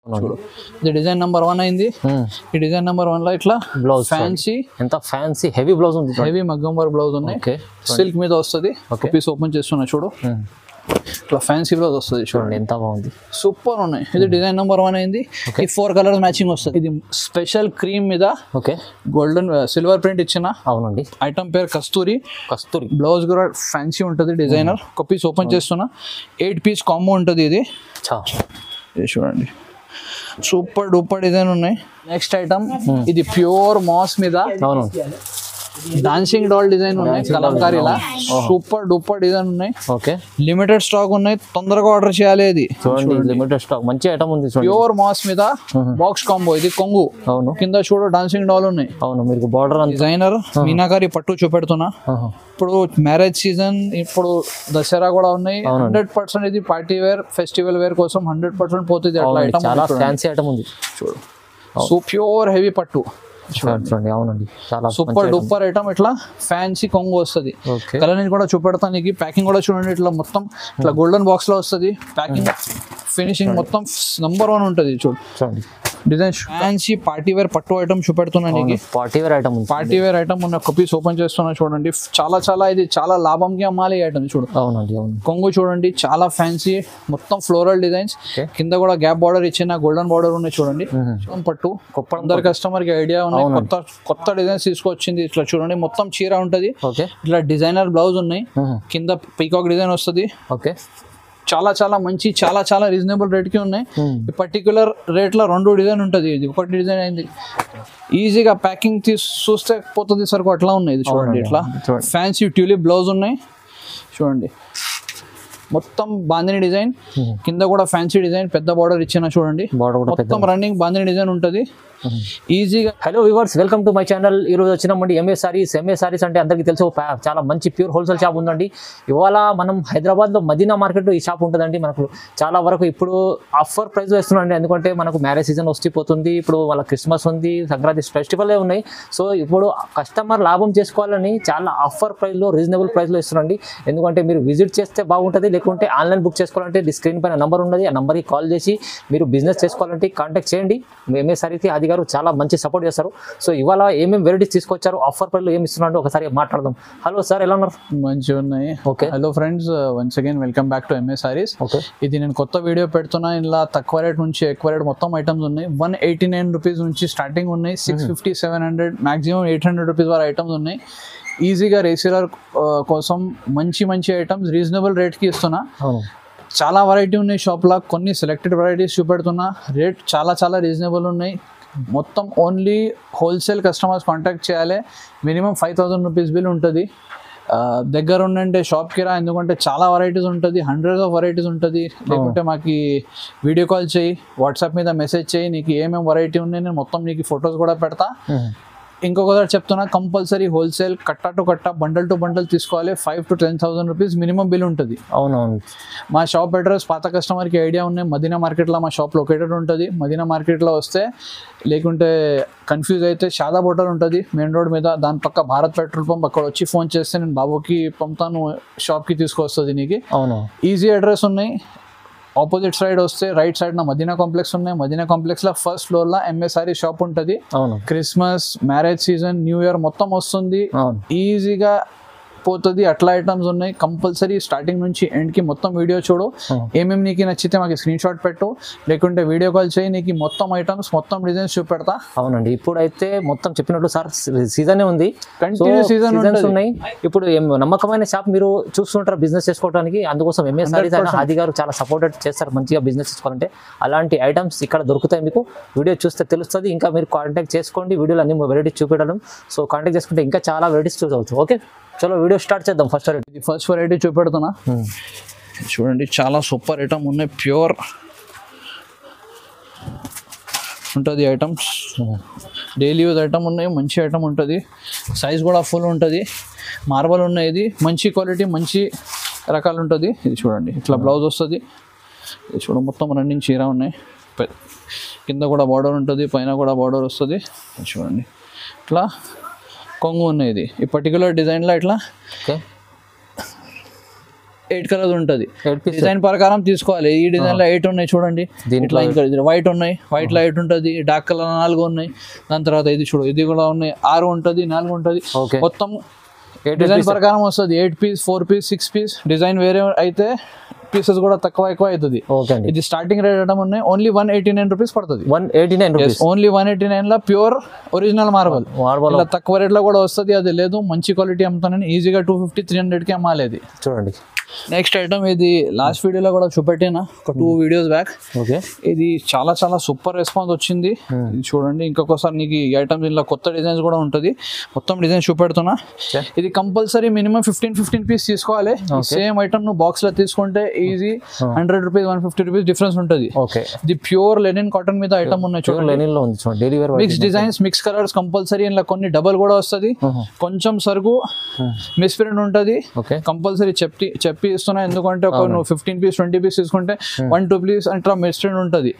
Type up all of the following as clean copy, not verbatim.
ఇది design number 1 అయింది. ఈ డిజైన్ నెంబర్ 1 లో ఇట్లా బ్లౌజ్ ఫ్యాన్సీ, ఎంత ఫ్యాన్సీ హెవీ బ్లౌజ్ ఉంది, హెవీ మగ్గం వర్క్ బ్లౌజ్ ఉన్నాయి. సిల్క్ మీద వస్తుంది. ఒక పీస్ ఓపెన్ చేస్తున్నా చూడు, ఇట్లా ఫ్యాన్సీ బ్లౌజ్ వస్తుంది. చూడండి ఎంత బాగుంది, సూపర్ ఉన్నాయి. ఇది డిజైన్ నెంబర్ 1 అయింది. ఈ 4 కలర్స్ మ్యాచింగ్ వస్తుంది. ఇది స్పెషల్ క్రీమ్ మీద గోల్డెన్ సిల్వర్ ప్రింట్ ఇచ్చిన అవునండి ఐటమ్ పేరు కస్తూరి. బ్లౌజ్ కూడా ఫ్యాన్సీ ఉంటుంది డిజైనర్. ఒక పీస్ ఓపెన్ చేస్తున్నా, 8 పీస్ కాంబో ఉంటుంది. ఇది చూడండి సూపర్ డూపర్ డిజైన్ ఉన్నాయి. నెక్స్ట్ ఐటమ్ ఇది ప్యూర్ మాస్ మీద డాన్సింగ్ డాల్ డిజైన్ ఉన్నాయి. కలంకారీలా సూపర్ డూపర్ డిజైన్ ఉన్నాయి. లిమిటెడ్ స్టాక్ ఉన్నాయి, తొందరగా ఆర్డర్ చేయాలి. ఇది లిమిటెడ్ స్టాక్ మంచి ఐటమ్ ఉంది. ప్యూర్ మాస్ మీద బాక్స్ కాంబో. ఇది కొంగు. అవును, కింద చూడు డాన్సింగ్ డాల్ ఉన్నాయి. అవును, మీకు బార్డర్ డిజైనర్ మీనాకారి పట్టు చూపెడుతున్నా. ఇప్పుడు మ్యారేజ్ సీజన్, ఇప్పుడు దసరా కూడా ఉన్నాయి. 100% ఇది పార్టీ వేర్ ఫెస్టివల్ వేర్ కోసం 100% పోతుంది. అట్లా ఐటమ్ చాలా ఫ్యాన్సీ ఐటమ్ ఉంది చూడు. సో ప్యూర్ హెవీ పట్టు చూడండి. అవునండి, చాలా సూపర్ డూపర్ ఐటమ్. ఇట్లా ఫ్యాన్సీ కొంగు వస్తుంది. కలర్ నేను కూడా చూపెడతాను నీకు. ప్యాకింగ్ కూడా చూడండి, ఇట్లా మొత్తం ఇట్లా గోల్డెన్ బాక్స్ లో వస్తుంది. ప్యాకింగ్ ఫినిషింగ్ మొత్తం నెంబర్ 1 ఉంటుంది. చూడండి డిజైన్ ఫ్యాన్సీ పార్టీ వేర్ పట్టు ఐటమ్ చూపెడుతున్నా నీకు. Party wear item, party wear item ఉన్న ఒక పీస్ ఓపెన్ చేస్తున్నా చూడండి. చాలా ఇది చాలా లాభంకి అమ్మాలి ఐటమ్. చూడు అవునండి, అవును. కొంగు చూడండి, చాలా ఫ్యాన్సీ మొత్తం ఫ్లోరల్ డిజైన్స్. కింద కూడా గ్యాప్ బార్డర్ ఇచ్చిన గోల్డెన్ బార్డర్ ఉన్నాయి. చూడండి పట్టు. అందరు కస్టమర్ కి ఐడియా ఉన్నాయి. కొత్త డిజైన్స్ తీసుకొచ్చింది. ఇట్లా చూడండి మొత్తం చీర ఉంటది. ఇట్లా డిజైనర్ బ్లౌజ్ ఉన్నాయి. కింద పీకాక్ డిజైన్ వస్తుంది. చాలా మంచి చాలా రీజనబుల్ రేట్ కి ఉన్నాయి. ఈ పర్టికులర్ రేట్ లో 2 డిజైన్ ఉంటుంది. ఇది ఒకటి డిజైన్ అయింది. ఈజీగా ప్యాకింగ్ చూస్తే పోతుంది సరుకు. అట్లా ఉన్నాయి. ఇది చూడండి, ఇట్లా ఫ్యాన్సీ ట్యూలిప్ బ్లౌజ్ ఉన్నాయి. చూడండి మొత్తం బాందిని డిజైన్. కింద కూడా ఫ్యాన్సీ డిజైన్, పెద్ద బార్డర్ ఇచ్చిన. చూడండి మొత్తం రన్నింగ్ బాందిని డిజైన్ ఉంటుంది ఈజీగా. Hello viewers, welcome to my channel. ఈ రోజు వచ్చినామండి ఎంఏ సారీస్. ఎంఏ సారీస్ అంటే అందరికీ తెలుసు, చాలా మంచి ప్యూర్ హోల్సేల్ షాప్ ఉందండి. ఇవాళ మనం హైదరాబాద్లో మదీనా మార్కెట్ ఈ షాప్ ఉంటుందండి. మనకు చాలా వరకు ఇప్పుడు ఆఫర్ ప్రైస్ వేస్తున్నాండి. ఎందుకంటే మనకు మ్యారేజ్ సీజన్ వస్తుపోతుంది. ఇప్పుడు వాళ్ళ క్రిస్మస్ ఉంది, సంక్రాంతి ఫెస్టివలే ఉన్నాయి. సో ఇప్పుడు కస్టమర్ లాభం చేసుకోవాలని చాలా ఆఫర్ ప్రైస్లో, రీజనబుల్ ప్రైస్లో ఇస్తున్నాండి. ఎందుకంటే మీరు విజిట్ చేస్తే బాగుంటుంది. లేకుంటే ఆన్లైన్ బుక్ చేసుకోవాలంటే స్క్రీన్ పైన నెంబర్ ఉన్నది, ఆ నెంబర్కి కాల్ చేసి మీరు బిజినెస్ చేసుకోవాలంటే కాంటాక్ట్ చేయండి. ఎంఏ సారీకి అది గారు చాలా మంచి సపోర్ట్ చేస్తారు. సో ఇవాళ ఏమేమి వెరైటీస్ తీసుకొచ్చారు, ఆఫర్ ప్రైస్లో ఏమి ఇస్తున్నారో ఒకసారి మాట్లాడదాం. హలో సార్, ఎలా ఉన్నారు? మంచిగా ఉన్నాయి. Okay, hello friends, once again welcome back to MA saris. ఇది నేను కొత్త వీడియో పెడుతున్నా. ఇలా తక్కువ రేట్ నుంచి ఎక్కువ రేట్ మొత్తం ఐటమ్స్ ఉన్నాయి. 189 రూపీస్ నుంచి స్టార్టింగ్ ఉన్నాయి. 650, 700, మాక్సిమం 800 రూపీస్ వరకు ఐటమ్స్ ఉన్నాయి. ఈజీగా రీసేలర్ కోసం మంచి ఐటమ్స్ రీజనబుల్ రేట్కి ఇస్తున్నా. చాలా వెరైటీ ఉన్నాయి షాప్లో. కొన్ని సెలెక్టెడ్ వెరైటీస్ చూపెడుతున్నా. రేట్ చాలా రీజనబుల్ ఉన్నాయి. మొత్తం ఓన్లీ హోల్సేల్ కస్టమర్స్ కాంటాక్ట్ చేయాలి. మినిమం 5000 రూపీస్ బిల్ ఉంటుంది. దగ్గర ఉండంటే షాప్కి రా, ఎందుకంటే చాలా వెరైటీస్ ఉంటుంది. హండ్రెడ్స్ ఆఫ్ వెరైటీస్ ఉంటుంది. లేకుంటే మాకు వీడియో కాల్ చేయి, వాట్సాప్ మీద మెసేజ్ చేయి. నీకు ఏమేమి వెరైటీ ఉన్నాయి నేను మొత్తం నీకు ఫొటోస్ కూడా పెడతా. ఇంకొకసారి చెప్తున్నా, కంపల్సరీ హోల్సేల్ కట్ట టు కట్ట, బండల్ టు బండల్ తీసుకోవాలి. 5,000 to 10,000 రూపీస్ మినిమం బిల్ ఉంటుంది. అవునవును. మా షాప్ అడ్రస్ పాత కస్టమర్కి ఐడియా ఉన్నాయి. మదీనా మార్కెట్లో మా షాప్ లొకేటెడ్ ఉంటుంది. మదీనా మార్కెట్లో వస్తే, లేకుంటే కన్ఫ్యూజ్ అయితే షాదాబ్ హోటల్ ఉంటుంది మెయిన్ రోడ్ మీద. దాని పక్క భారత్ పెట్రోల్ పంప్. అక్కడ వచ్చి ఫోన్ చేస్తే నేను బాబుకి పంపుతాను, షాప్కి తీసుకొస్తుంది నీకు. అవును, ఈజీ అడ్రస్ ఉన్నాయి. ఆపోజిట్ సైడ్ వస్తే రైట్ సైడ్ నా మదీనా కాంప్లెక్స్ ఉన్నాయి. మదీనా కాంప్లెక్స్ లో ఫస్ట్ ఫ్లోర్ లో ఎంఏ సారీ షాప్ ఉంటుంది. Christmas, marriage season, new year మొత్తం వస్తుంది. ఈజీగా పోతుంది. అట్లా ఐటమ్స్ ఉన్నాయి. కంపల్సరీ స్టార్టింగ్ నుంచి ఎండ్ కి మొత్తం వీడియో చూడు. ఏమేమి నీకు నచ్చితే మాకు స్క్రీన్ షాట్ పెట్టు, లేకుంటే వీడియో కాల్ చేయి. నీకు మొత్తం ఐటమ్స్, మొత్తం డిజైన్స్ చూపెడతా. అవునండి, ఇప్పుడు అయితే మొత్తం చెప్పినట్లు సార్ సీజన్ ఉంది, కంటిన్యూ సీజన్ ఉన్నాయి. ఇప్పుడు నమ్మకమైన షాప్ మీరు చూస్తుంటారు బిజినెస్ చేసుకోవడానికి. అందుకోసం ఎంఏ సారీస్ ఆది గారు చాలా సపోర్టెడ్ చేస్తారు. మంచిగా బిజినెస్ చేసుకోవాలంటే అలాంటి ఐటమ్స్ ఇక్కడ దొరుకుతాయి. మీకు వీడియో చూస్తే తెలుస్తుంది. ఇంకా మీరు కాంటాక్ట్ చేసుకోండి. వీడియోలో అన్ని వెరైటీస్ చూపెట్టడం. సో కాంటాక్ట్ చేసుకుంటే ఇంకా చాలా వెరైటీస్ చూడవచ్చు. ఓకే, చలో వీడియో స్టార్ట్ చేద్దాం. ఫస్ట్ వెరైటీ చూపెడుతున్నా. చూడండి చాలా సూపర్ ఐటమ్ ఉన్నాయి. ప్యూర్ ఉంటుంది ఐటమ్స్. డైలీ యూజ్ ఐటమ్ ఉన్నాయి. మంచి ఐటమ్ ఉంటుంది. సైజ్ కూడా ఫుల్ ఉంటుంది. మార్బల్ ఉన్నాయి. ఇది మంచి క్వాలిటీ, మంచి రకాలు ఉంటుంది. ఇది చూడండి, ఇట్లా బ్లౌజ్ వస్తుంది. ఇది చూడ మొత్తం రన్నింగ్ చీర ఉన్నాయి. కింద కూడా బార్డర్ ఉంటుంది, పైన కూడా బార్డర్ వస్తుంది. చూడండి ఇట్లా కొంగు ఉన్నాయి. ఇది ఈ పర్టికులర్ డిజైన్లో ఇట్లా 8 కలర్స్ ఉంటుంది. 8 పీస్ డిజైన్ ప్రకారం తీసుకోవాలి. ఈ డిజైన్ లో 8 ఉన్నాయి చూడండి. దీంట్లో ఇంకా వైట్ ఉన్నాయి, వైట్ లో 8 ఉంటుంది, డార్క్ కలర్ 4 ఉన్నాయి. దాని తర్వాత ఇది చూడు, ఇది కూడా ఉన్నాయి, 6 ఉంటుంది, 4 ఉంటుంది. మొత్తం డిజైన్ ప్రకారం వస్తుంది. 8 పీస్, 4 పీస్, 6 పీస్. డిజైన్ వేరే అయితే పీసెస్ కూడా తక్కువ ఎక్కువ అవుతుంది. ఇది స్టార్టింగ్ రేట్ ఐటమ్ ఉన్నాయి. ఓన్లీ 189 రూపీస్ పడుతుంది. 189 రూపీస్ ఓన్లీ 189 లో ప్యూర్ ఒరిజినల్ మార్బల్. ఇలా తక్కువ రేట్ లో కూడా వస్తుంది. అది లేదు, మంచి క్వాలిటీ అమ్ముతానని ఈజీగా 250-300 కి అమ్మాలి. చూడండి నెక్స్ట్ ఐటమ్ ఇది లాస్ట్ వీడియోలో కూడా చూపెట్టిన ఒక 2 వీడియోస్ బ్యాక్. ఇది చాలా చాలా సూపర్ రెస్పాన్స్ వచ్చింది. ఇది చూడండి, ఇంకొకసారి నీకు ఈ ఐటమ్స్ ఇలా కొత్త డిజైన్స్ కూడా ఉంటుంది. మొత్తం డిజైన్ చూపెడుతున్నా. ఇది కంపల్సరీ మినిమం 15 పీస్ తీసుకోవాలి. సేమ్ ఐటమ్ నువ్వు బాక్స్ లో తీసుకుంటే ఈజీ 100 రూపీస్ 150 రూపీస్ డిఫరెన్స్ ఉంటుంది. ఇది ప్యూర్ లెనిన్ కాటన్ మీద ఐటమ్ ఉన్నాయి చూడండి. Mix designs, mix colours compulsory. ఇలా కొన్ని డబల్ కూడా వస్తుంది. కొంచెం సరుకు మిస్ ప్రింట్ ఉంటుంది. కంపల్సరీ చెప్పి ఇస్తున్నా. ఎందుకంటే ఒక నువ్వు 15 పీస్ 20 పీస్ తీసుకుంటే 1-2 పీస్ అంటే మిస్ ప్రింట్ ఉంటుంది.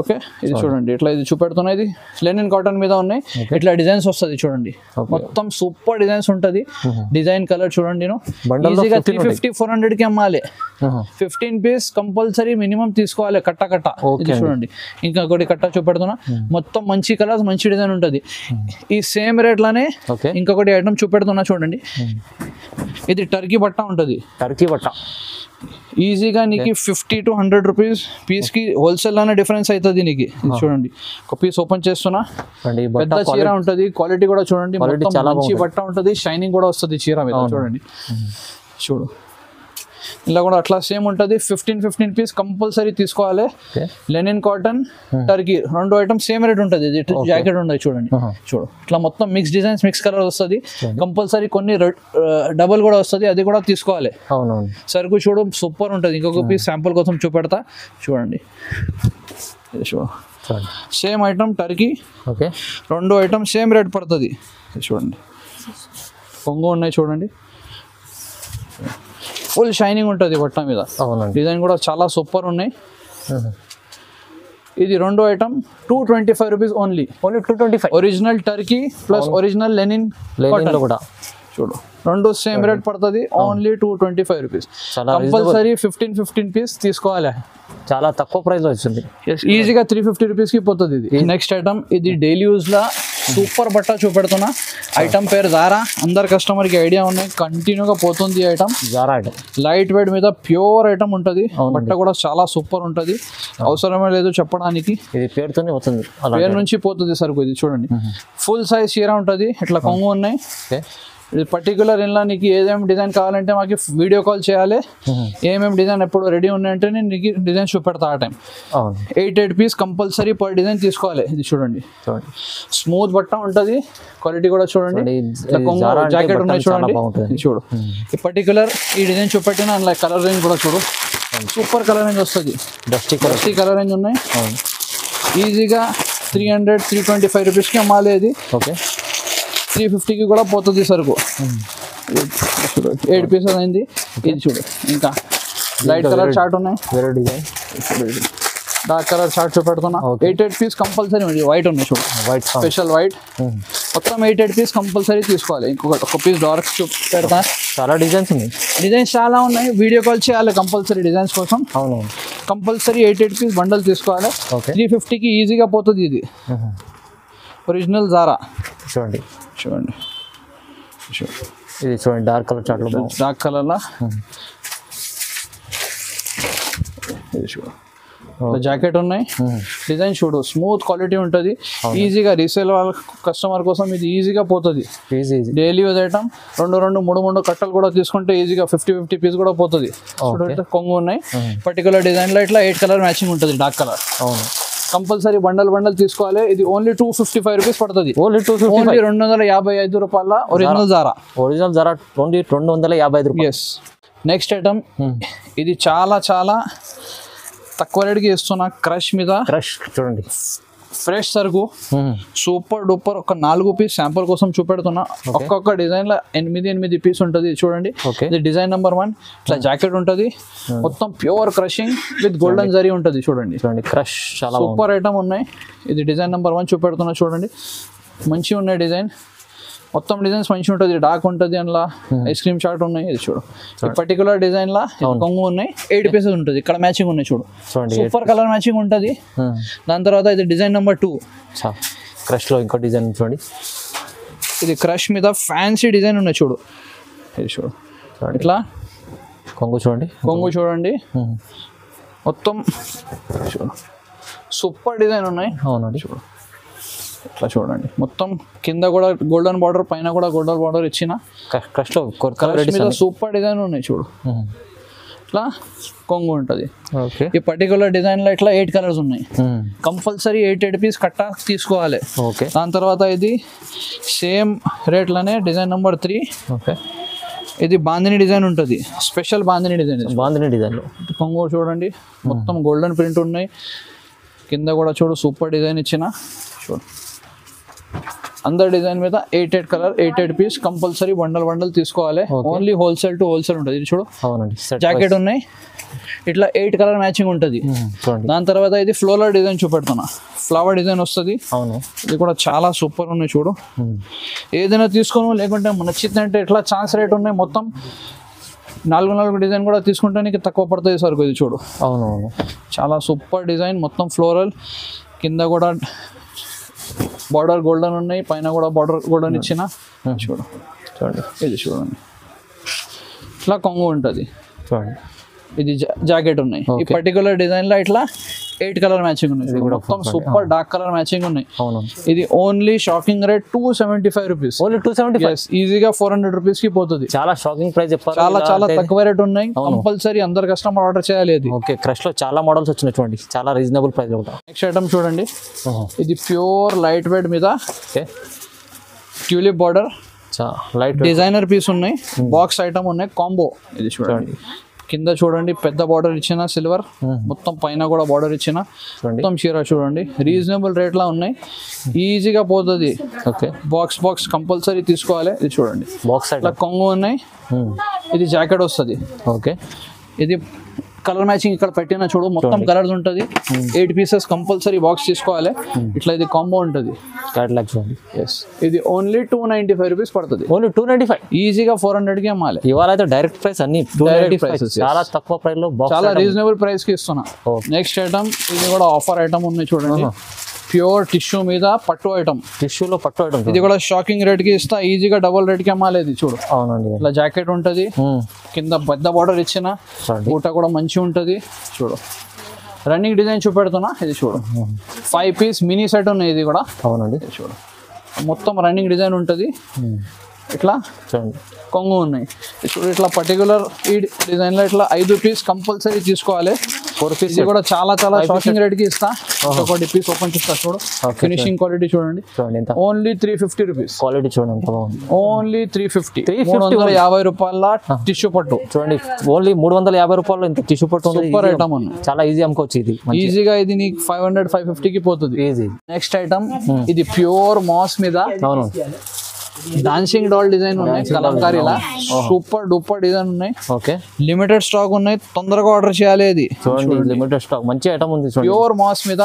ఓకే, ఇది చూడండి ఇట్లా ఇది చూపెడుతున్నా. ఇది లెనిన్ కాటన్ మీద ఉన్నాయి. ఇట్లా డిజైన్స్ వస్తుంది చూడండి. మొత్తం సూపర్ డిజైన్స్ ఉంటుంది. డిజైన్ కలర్ చూడండి. ఈజీగా 350-400 కి అమ్మాలి. 15 పీస్ కంపల్సరీ మినిమం తీసుకోవాలి. కట్ట ఇది చూడండి. ఇంకా ఒకటి కట్ట చూపెడుతున్నా. మొత్తం మంచి కలర్స్, మంచి డిజైన్ ఉంటుంది. ఈ సేమ్ రేట్ లోనే ఇంకొకటి ఐటమ్ చూపెడుతున్నా చూడండి. ఇది టర్కీ బట్ట ఉంటుంది. టర్కీ బట్ట ఈజీగా నీకు 50-100 రూపీస్ పీస్ కి హోల్సేల్ లోనే డిఫరెన్స్ అవుతుంది నీకు. చూడండి, ఒక పీస్ ఓపెన్ చేస్తున్నా. పెద్ద చీర ఉంటుంది. క్వాలిటీ కూడా చూడండి, మంచి బట్ట ఉంటుంది. షైనింగ్ కూడా వస్తుంది చీర మీద. చూడండి, చూడు ఇలా కూడా అట్లా సేమ్ ఉంటుంది. 15 పీస్ కంపల్సరీ తీసుకోవాలి. Linen cotton Turkey 2 item same rate ఉంటుంది. జాకెట్ ఉంటుంది చూడండి. చూడు ఇట్లా మొత్తం మిక్స్ డిజైన్స్, మిక్స్ కలర్ వస్తుంది. కంపల్సరీ కొన్ని డబల్ కూడా వస్తుంది. అది కూడా తీసుకోవాలి. సరుకు చూడు సూపర్ ఉంటుంది. ఇంకొక పీస్ శాంపుల్ కోసం చూపెడతా చూడండి. చూడు same item Turkey 2 item same rate పడుతుంది. చూడండి కొంగు ఉన్నాయి చూడండి. ఫుల్ షైనింగ్ ఉంటుంది బట్ట మీద. డిజైన్ కూడా చాలా సూపర్ ఉన్నాయి. ఇది 2 item 225 rupees only. 225 original Turkey plus original Lenin కూడా చూడు. 2 సేమ్ రేట్ పడుతుంది. Only 225 rupees. కంపల్సరీ 15 పీస్ తీసుకోవాలి. చాలా తక్కువ ప్రైస్ లో వచ్చింది. ఈజీగా 350 రూపీస్ కి పోతుంది ఇది. నెక్స్ట్ ఐటమ్ ఇది డైలీ యూజ్ లా సూపర్ బట్ట చూపెడుతున్నా. ఐటమ్ పేరు జారా. అందరు కస్టమర్ కి ఐడియా ఉన్నాయి. కంటిన్యూగా పోతుంది item. Zara item light weight మీద ప్యూర్ ఐటమ్ ఉంటుంది. బట్ట కూడా చాలా సూపర్ ఉంటుంది. అవసరమే లేదు చెప్పడానికి. ఇది పేరుతోనే పోతుంది, పేరు నుంచి పోతుంది సరుకు. ఇది చూడండి, ఫుల్ సైజ్ చీర ఉంటుంది. ఇట్లా కొంగు ఉన్నాయి. ఇది పర్టికులర్ ఇలా నీకు ఏదేమి డిజైన్ కావాలంటే మాకు వీడియో కాల్ చేయాలి. ఏమేమి డిజైన్ ఎప్పుడు రెడీ ఉన్నాయంటే నేను నీకు డిజైన్ చూపెడతా. ఆ time 8 piece compulsory per design తీసుకోవాలి. ఇది చూడండి, స్మూత్ బట్ట ఉంటుంది. క్వాలిటీ కూడా చూడండి. జాకెట్ ఉన్నాయి చూడండి. చూడు ఈ పర్టికులర్ ఈ డిజైన్ చూపెట్టిన అందులో కలర్ రేంజ్ కూడా చూడు. సూపర్ కలర్ రేంజ్ వస్తుంది. డస్టీ కలర్ రేంజ్ ఉన్నాయి. ఈజీగా 300-325 రూపీస్కి అమ్మాలి. ఇది 350కి కూడా పోతుంది సరుకు. 8 పీసెస్ అయింది. ఇది చూడు, ఇంకా లైట్ కలర్ చార్ట్ ఉన్నాయి. వేరే డిజైన్ డార్క్ కలర్ చార్ట్ చూపెడుతున్నా. 8 పీస్ కంపల్సరీ ఉంది. వైట్ ఉన్నాయి చూడు, వైట్ స్పెషల్ వైట్. మొత్తం 8 పీస్ కంపల్సరీ తీసుకోవాలి. ఇంకొకటి ఒక పీస్ డార్క్ చూపెడతా. చాలా డిజైన్స్ ఉన్నాయి. డిజైన్స్ చాలా ఉన్నాయి. వీడియో కాల్ చేయాలి కంపల్సరీ డిజైన్స్ కోసం. అవును, కంపల్సరీ 8 పీస్ బండల్ తీసుకోవాలి. 350కి ఈజీగా పోతుంది. ఇది ఒరిజినల్ జారా. చూడండి ఇది చూడండి, డార్క్ కలర్ చార్ట్లో డార్క్ కలర్లా జాకెట్ ఉన్నాయి. డిజైన్ చూడు, స్మూత్ క్వాలిటీ ఉంటుంది. ఈజీగా రీసేల్ వాళ్ళ కస్టమర్ కోసం ఇది ఈజీగా పోతుంది. Daily use item. 2-3 కట్టలు కూడా తీసుకుంటే ఈజీగా 50 పీస్ కూడా పోతుంది. కొంగు ఉన్నాయి. పర్టికులర్ డిజైన్ లో ఇట్లా 8 కలర్ మ్యాచింగ్ ఉంటుంది. Dark colour. అవును, కంపల్సరీ బండల్ తీసుకోవాలి. ఇది ఓన్లీ 255 రూపీస్ పడుతుంది. ఓన్లీ 255 రూపాయల ఒరిజినల్ జారా. ఓన్లీ 255 రూపాయలు. ఎస్. నెక్స్ట్ ఐటమ్ ఇది చాలా చాలా తక్కువ రేట్కి ఇస్తున్నా. క్రష్ మీద. క్రష్ చూడండి, ఫ్రెష్ సరుకు, సూపర్ డూపర్. ఒక 4 పీస్ శాంపుల్ కోసం చూపెడుతున్నా. ఒక్కొక్క డిజైన్ లో 8 పీస్ ఉంటుంది. చూడండి, ఇది డిజైన్ నెంబర్ 1. ఇట్లా జాకెట్ ఉంటుంది. మొత్తం pure crushing with golden zari ఉంటుంది. చూడండి క్రష్ చాలా సూపర్ ఐటమ్ ఉన్నాయి. ఇది డిజైన్ నెంబర్ 1 చూపెడుతున్నా. చూడండి మంచిగా ఉన్నాయి డిజైన్. మొత్తం డిజైన్స్ మంచిగా ఉంటుంది, డార్క్ ఉంటుంది, అందులో ఐస్ క్రీమ్ చార్ట్ ఉన్నాయి. ఇది చూడు ఈ పర్టికులర్ డిజైన్ లా కొంగు ఉన్నాయి, 8 పీసెస్ ఉంటుంది. ఇక్కడ మ్యాచింగ్ ఉన్నాయి చూడు, సూపర్ కలర్ మ్యాచింగ్ ఉంటుంది. దాని తర్వాత ఇది డిజైన్ నెంబర్ 2 క్రష్ లో ఇంకో డిజైన్ చూడండి. ఇది క్రష్ మీద ఫ్యాన్సీ డిజైన్ ఉన్నాయి చూడు. ఇది చూడు ఇట్లా కొంగు చూడండి, కొంగు చూడండి మొత్తం చూడు సూపర్ డిజైన్ ఉన్నాయి. అవునండి చూడు ఇట్లా చూడండి మొత్తం కింద కూడా గోల్డెన్ బార్డర్, పైన కూడా గోల్డెన్ బార్డర్ ఇచ్చిన క్రష్ లో మీద సూపర్ డిజైన్ ఉన్నాయి చూడు. ఇట్లా కొంగు ఉంటుంది. ఓకే ఈ పర్టికులర్ డిజైన్ లో ఇట్లా 8 కలర్స్ ఉన్నాయి. కంపల్సరీ 8 పీస్ కట్ట తీసుకోవాలి. ఓకే దాని తర్వాత ఇది సేమ్ రేట్లోనే డిజైన్ నెంబర్ 3. ఓకే ఇది బాందిని డిజైన్ ఉంటుంది, special bandhani design. Bandhani design లో కొంగు చూడండి మొత్తం గోల్డెన్ ప్రింట్ ఉన్నాయి. కింద కూడా చూడు సూపర్ డిజైన్ ఇచ్చిన చూడు. అందరు డిజైన్ మీద 8 కలర్ 8 పీస్ కంపల్సరీ బండల్ తీసుకోవాలి. ఓన్లీ హోల్సేల్ టు హోల్సేల్ ఉంటుంది. ఇది చూడు అవునండి జాకెట్ ఉన్నాయి, ఇట్లా 8 కలర్ మ్యాచింగ్ ఉంటుంది. దాని తర్వాత ఇది ఫ్లోరల్ డిజైన్ చూపెడుతున్నా, ఫ్లవర్ డిజైన్ వస్తుంది. అవును ఇది కూడా చాలా సూపర్ ఉన్నాయి చూడు. ఏదైనా తీసుకోను, లేకుంటే నచ్చిందంటే ఇట్లా ఛాన్స్ రేట్ ఉన్నాయి. మొత్తం 4 డిజైన్ కూడా తీసుకుంటే నీకు తక్కువ పడుతుంది సరుకు. ఇది చూడు అవునవును చాలా సూపర్ డిజైన్, మొత్తం ఫ్లోరల్, కింద కూడా బార్డర్ గోల్డెన్ ఉన్నాయి, పైన కూడా బార్డర్ గోల్డెన్ ఇచ్చిన చూడు. చూడండి ఇది చూడండి ఇట్లా కొంగు ఉంటుంది. చూడండి ఇది జాకెట్ ఉన్నాయి. ఈ పర్టికులర్ డిజైన్ లో ఇట్లా 8 కలర్ మ్యాచింగ్ ఉన్నాయి. మొత్తం సూపర్ డార్క్ కలర్ మ్యాచింగ్ ఉన్నాయి. ఇది only shocking rate 275 rupees. Only 275 ఈజీగా 400 రూపీస్ కి పోతుంది. చాలా షాకింగ్ ప్రైస్ చెప్పారు. చాలా తక్కువ రేట్ ఉన్నాయి. కంపల్సరీ అందరు కస్టమర్ ఆర్డర్ చేయాలి. ఇది ఓకే క్రష్ లో చాలా మోడల్స్ వచ్చినాయి చూడండి, చాలా రీజనబుల్ ప్రైస్ లో. నెక్స్ట్ ఐటమ్ చూడండి, ఇది ప్యూర్ లైట్ వెయిట్ మీద tulip border light designer piece ఉన్నాయి. బాక్స్ ఐటమ్ ఉన్నాయి, కాంబో. ఇది చూడండి కింద చూడండి పెద్ద బార్డర్ ఇచ్చిన సిల్వర్, మొత్తం పైన కూడా బార్డర్ ఇచ్చిన మొత్తం చీర చూడండి. రీజనబుల్ రేట్ లా ఉన్నాయి, ఈజీగా పోతుంది. ఓకే బాక్స్ కంపల్సరీ తీసుకోవాలి. ఇది చూడండి బాక్స్ ఇట్లా కొంగు ఉన్నాయి. ఇది జాకెట్ వస్తుంది. ఓకే ఇది కలర్ మ్యాచింగ్ ఇక్కడ పెట్టిన చూడు, మొత్తం కలర్స్ ఉంటుంది. 8 పీసెస్ కంపల్సరీ బాక్స్ తీసుకోవాలి. ఇట్లా ఇది కాంబో ఉంటుంది. ఇది ఓన్లీ 295 రూపీస్ పడుతుంది. ఓన్లీ 295 ఈజీగా 400 కి అమ్మాలి. ఇవాళ అయితే డైరెక్ట్ ప్రైస్ అన్ని 295 చాలా తక్కువ ప్రైస్ లో, చాలా రీజనబుల్ ప్రైస్ కి ఇస్తున్నా. నెక్స్ట్ ఐటమ్ ఇది కూడా ఆఫర్ ఐటమ్ ఉన్నాయి చూడండి, ప్యూర్ టిష్యూ మీద పట్టు ఐటమ్. టిష్యూలో పట్టు ఐటమ్ ఇది కూడా షాకింగ్ రేట్ కి ఇస్తా, ఈజీగా డబుల్ రేట్ కి అమ్మాలి. ఇది చూడు అవునండి ఇట్లా జాకెట్ ఉంటుంది, కింద పెద్ద బార్డర్ ఇచ్చిన, ఊట కూడా మంచిగా ఉంటుంది. చూడు రన్నింగ్ డిజైన్ చూపెడుతున్నా. ఇది చూడు 5 పీస్ మినీ సెట్ ఉన్నాయి. ఇది కూడా అవునండి చూడు మొత్తం రన్నింగ్ డిజైన్ ఉంటుంది. ఇట్లా చూడండి కొంగు ఉన్నాయి. చూడు ఇట్లా పర్టికులర్ ఈ డిజైన్ లో ఇట్లా 5 పీస్ కంపల్సరీ తీసుకోవాలి. 4 పీస్ కూడా చాలా షాకింగ్ రేట్ కి ఇస్తా. ఒకటి పీస్ ఓపెన్ చేస్తా చూడు, ఫినిషింగ్ క్వాలిటీ చూడండి. Only 350 rupees. క్వాలిటీ చూడండి ఓన్లీ 350. 350 రూపాయల టిష్యూ పట్టు చూడండి. ఓన్లీ 350 రూపాయలు ఇంత టిష్యూ పట్టు. సూపర్ ఐటమ్ అన్న, చాలా ఈజీ అమ్ముకోవచ్చు. ఇది ఈజీగా ఇది నీకు 500-550 కి పోతుంది ఈజీ. నెక్స్ట్ ఐటమ్ ఇది ప్యూర్ మాస్ మీద అవును డాన్సింగ్ డాల్ డిజైన్ ఉన్నాయి. కలంకారీలా సూపర్ డూపర్ డిజైన్ ఉన్నాయి. ఓకే లిమిటెడ్ స్టాక్ ఉన్నాయి, తొందరగా ఆర్డర్ చేయాలి. ఇది చూడండి లిమిటెడ్ స్టాక్ మంచి ఐటమ్ ఉంది. ప్యూర్ మాస్ మీద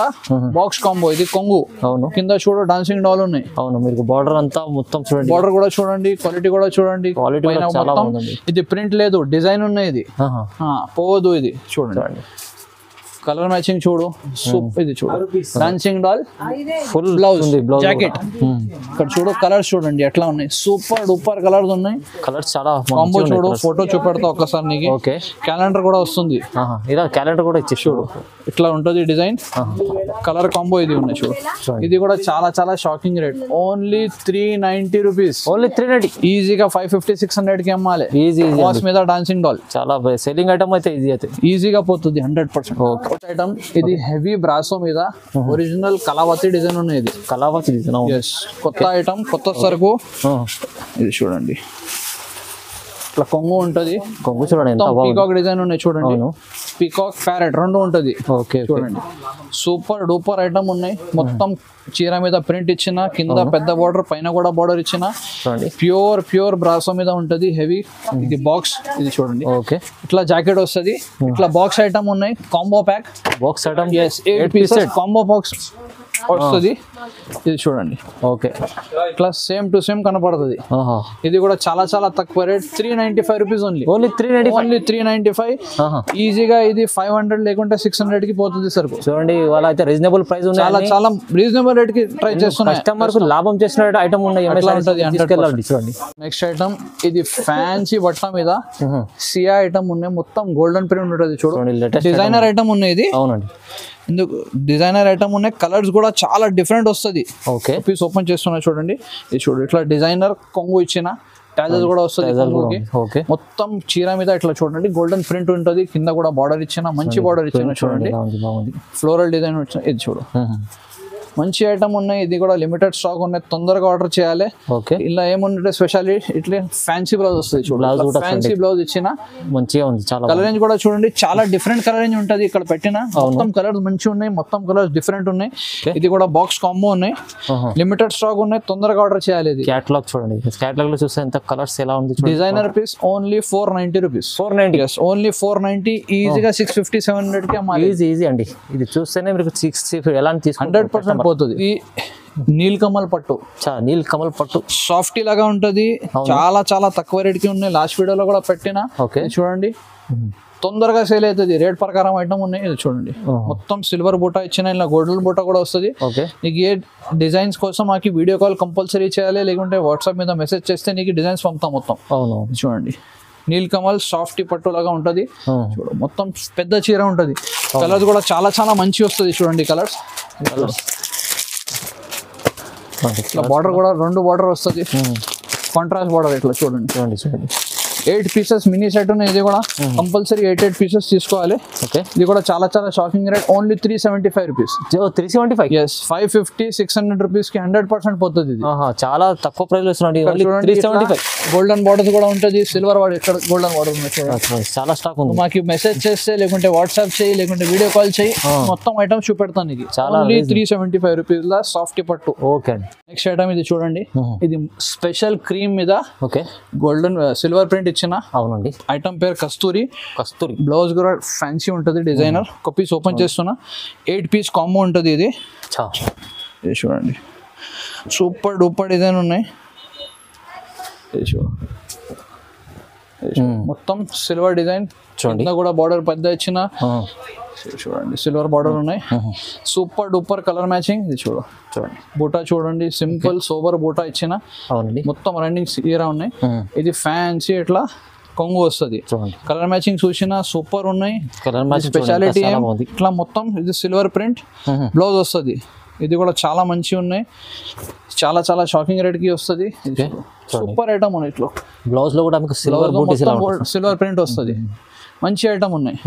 బాక్స్ కాంబో. ఇది కొంగు. అవును కింద చూడు డాన్సింగ్ డాల్ ఉన్నాయి. అవును మీకు బార్డర్ అంతా మొత్తం చూడండి, బార్డర్ కూడా చూడండి, క్వాలిటీ కూడా చూడండి. క్వాలిటీ చాలా బాగుంది. ఇది ప్రింట్ లేదు, డిజైన్ ఉన్నాయి. ఇది పోదు. ఇది చూడండి కలర్ మ్యాచింగ్ చూడు. ఇది చూడు dancing doll full blouse jacket. ఇక్కడ చూడు కలర్స్ చూడండి ఎట్లా ఉన్నాయి, సూపర్ డూపర్ కలర్స్ ఉన్నాయి. కలర్స్ చాలా కాంబో చూడు, ఫోటో చూపెడతా ఒక్కసారి నీకు. ఓకే క్యాలెండర్ కూడా వస్తుంది. ఇలా క్యాలెండర్ కూడా ఇచ్చి చూడు ఇట్లా ఉంటుంది డిజైన్. కలర్ కాంబో ఇది ఉన్నాయి చూడు. ఇది కూడా చాలా shocking rate. Only 390 rupees. Only 390. ఈజీగా 550-600 కి అమ్మాలి. ఈజీ మాస్ మీద డాన్సింగ్ డాల్ చాలా సెల్లింగ్ ఐటమ్ అయితే ఈజీ అయితే ఈజీగా పోతుంది 100%. ఐటమ్ ఇది హెవీ బ్రాసో మీద ఒరిజినల్ కళావతి డిజైన్ ఉన్నాయి. ఇది కళావతి డిజైన్. కొత్త ఐటమ్, కొత్త సరుకు. ఇది చూడండి ఇట్లా కొంగు ఉంటది. కొంగు చూడండి పీకాక్ డిజైన్ ఉన్నాయి చూడండి. పీకాక్ ప్యారెట్ రెండు ఉంటది. ఓకే చూడండి సూపర్ డూపర్ ఐటమ్ ఉన్నాయి. మొత్తం చీర మీద ప్రింట్ ఇచ్చిన, కింద పెద్ద బార్డర్, పైన కూడా బార్డర్ ఇచ్చిన. ప్యూర్ బ్రాసో మీద ఉంటది హెవీ. ఇది బాక్స్. ఇది చూడండి ఓకే ఇట్లా జాకెట్ వస్తుంది. ఇట్లా బాక్స్ ఐటమ్ ఉన్నాయి. Combo pack box item 8 pieces combo box వస్తుంది. ఇది చూడండి ఓకే ఇట్లా సేమ్ టు సేమ్ కనపడుతుంది. ఇది కూడా చాలా చాలా తక్కువ రేట్, 395 రూపీస్ ఓన్లీ. ఓన్లీ 395. ఈజీగా ఇది 500 లేకుంటే 600 కి పోతుంది సరుకు. చూడండి ఇవాళ అయితే రీజనబుల్ ప్రైస్ ఉన్నాయి, చాలా చాలా రీజనబుల్ రేట్ కి ట్రై చేస్తున్నాయి. కస్టమర్ కు లాభం చేసిన ఐటమ్ ఉన్నాయి. చూడండి నెక్స్ట్ ఐటమ్ ఇది ఫ్యాన్సీ బట్ట మీద సియా ఐటమ్ ఉన్నాయి, మొత్తం గోల్డెన్ ప్రింట్ ఉంటుంది. చూడండి డిజైనర్ ఐటమ్ ఉన్నాయి ఇది. అవునండి ఇందుకు డిజైనర్ ఐటమ్ ఉన్నాయి, కలర్స్ కూడా చాలా డిఫరెంట్ వస్తుంది. ఓకే పీస్ ఓపెన్ చేస్తున్నా చూడండి. ఇది చూడు ఇట్లా డిజైనర్ కొంగు ఇచ్చిన టాజెస్ కూడా వస్తుంది. ఓకే మొత్తం చీర మీద ఇట్లా చూడండి గోల్డెన్ ప్రింట్ ఉంటుంది, కింద కూడా బార్డర్ ఇచ్చిన మంచి బార్డర్ ఇచ్చిన చూడండి, ఫ్లోరల్ డిజైన్ వచ్చిన. ఇది చూడు మంచి ఐటమ్ ఉన్నాయి, ఇది కూడా లిమిటెడ్ స్టాక్ ఉన్నాయి, తొందరగా ఆర్డర్ చేయాలి. ఓకే ఇలా ఏముంటే స్పెషాలిటీ ఇట్లా ఫ్యాన్సీ బ్లౌజ్ వస్తుంది. చూడండి ఫ్యాన్సీ బ్లౌజ్ ఇచ్చిన మంచిగా ఉంది. చాలా కలర్ రేంజ్ కూడా చూడండి, చాలా డిఫరెంట్ కలర్ రేంజ్ ఉంటుంది ఇక్కడ పెట్టిన. మొత్తం కలర్స్ మంచిగా ఉన్నాయి, మొత్తం కలర్స్ డిఫరెంట్ ఉన్నాయి. ఇది కూడా బాక్స్ కాంబో ఉన్నాయి, లిమిటెడ్ స్టాక్ ఉన్నాయి, తొందరగా ఆర్డర్ చేయాలి. ఇది క్యాటలాగ్ చూడండి, క్యాటలాగ్ లో చూస్తే ఎంత కలర్స్ ఎలా ఉంది. Designer piece only 490 rupees. 490 only 490. ఈజీగా 650 700 కి అమ్మాలి. ఈజీ అండి. ఇది చూస్తేనే మీరు 60 ఎలా తీసుకుంటారు 100% పోతుంది. ఈ నీల్ కమల్ పట్టు, నీల్ కమల్ పట్టు సాఫ్టీ లాగా ఉంటది, చాలా చాలా తక్కువ రేట్ కి ఉన్నాయి. లాస్ట్ వీడియోలో కూడా పెట్టిన. చూడండి తొందరగా సేల్ అవుతుంది, రేట్ ప్రకారం ఐటమ్ ఉన్నాయి. ఇది చూడండి మొత్తం సిల్వర్ బూటా ఇచ్చిన, ఇలా గోల్డెన్ బూటా కూడా వస్తుంది. నీకు ఏ డిజైన్స్ కోసం మాకు వీడియో కాల్ కంపల్సరీ చేయాలి, లేకుంటే వాట్సాప్ మీద మెసేజ్ చేస్తే నీకు డిజైన్స్ పంపుతాం మొత్తం. చూడండి నీల్ కమల్ సాఫ్టీ పట్టు లాగా ఉంటది. చూడు మొత్తం పెద్ద చీర ఉంటది, కలర్స్ కూడా చాలా చాలా మంచి వస్తుంది. చూడండి కలర్స్ బార్డర్ కూడా 2 బార్డర్ వస్తుంది, కాంట్రాస్ట్ బార్డర్ ఇట్లా చూడండి. 8 పీసెస్ మినీ సెట్ ఉన్నాయి. ఇది కూడా కంపల్సరీ 8 పీసెస్ తీసుకోవాలి. ఇది కూడా చాలా చాలా shocking rate, only 375 rupees. 375 yes 550 600 rupees కి 100% పోతుంది. ఇది చాలా తక్కువ ప్రైస్ వస్తుంది. 375 గోల్డెన్ బార్డర్స్ కూడా ఉంటుంది, సిల్వర్ బార్డర్ ఇక్కడ గోల్డెన్ బార్డర్ ఉంది. చాలా స్టాక్ ఉంది. మాకు మెసేజ్ చేస్తే, లేకుంటే వాట్సాప్ చేయి, లేకుంటే వీడియో కాల్ చేయి, మొత్తం ఐటమ్ చూపెడతాను. ఇది చాలా 375 రూపీస్ లా సాఫ్ట్ పట్టు. ఓకే నెక్స్ట్ ఐటమ్ ఇది చూడండి, ఇది స్పెషల్ క్రీమ్ మీద గోల్డెన్ సిల్వర్ ప్రింట్ ఇచ్చిన. అవునండి ఐటమ్ పేరు కస్తూరి. బ్లౌజ్ కూడా ఫ్యాన్సీ ఉంటుంది, డిజైనర్. ఒక పీస్ ఓపెన్ చేస్తున్నా, 8 పీస్ కాంబో ఉంటుంది. ఇది చూడండి సూపర్ డూపర్ డిజైన్ ఉన్నాయి. మొత్తం సిల్వర్ డిజైన్, చూడండి కూడా బార్డర్ పెద్ద ఇచ్చిన. చూడండి సిల్వర్ బార్డర్ ఉన్నాయి, సూపర్ డూపర్ కలర్ మ్యాచింగ్. ఇది చూడండి బూటా చూడండి, సింపుల్ సోబర్ బూటా ఇచ్చిన. మొత్తం రన్నింగ్ సీరా ఉన్నాయి. ఇది ఫ్యాన్సీ ఇట్లా కొంగు వస్తుంది. కలర్ మ్యాచింగ్ చూసినా సూపర్ ఉన్నాయి. స్పెషాలిటీ ఇట్లా మొత్తం ఇది సిల్వర్ ప్రింట్ బ్లౌజ్ వస్తుంది. ఇది కూడా చాలా మంచిగా ఉన్నాయి, చాలా చాలా షాకింగ్ రేట్ కి వస్తుంది. సూపర్ ఐటమ్ ఉన్నాయి. ఇట్లా బ్లౌజ్ లో కూడా సిల్వర్ ప్రింట్ వస్తుంది, మంచి ఐటమ్ ఉన్నాయి.